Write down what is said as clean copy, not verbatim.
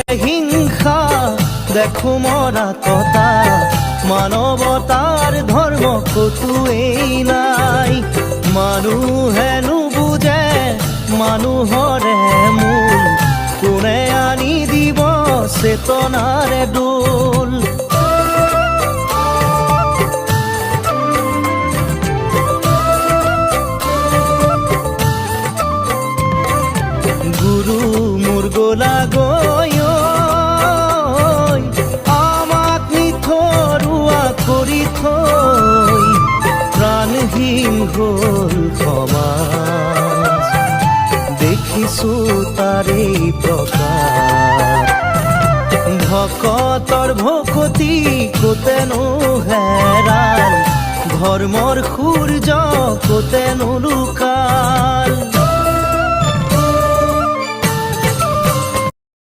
হিংসা দেখো মৰা কটা মানৱতাৰ ধৰ্ম কতোৱেই নাই। মানুহে নুবুজে মানুহৰে মূল, কোনে আনি দিব চেতনাৰে দোল। গুৰু মোৰ গলা গৈ আমাক নিথৰুৱা কৰি থৈ প্ৰাণহীন হ'ল সমাজ। দেখিছো তাৰেই প্ৰকাশ, ভকতৰ ভকতি কোতেনো হেৰাল, ধৰ্মৰ সূৰ্য কোতেনো লুকা।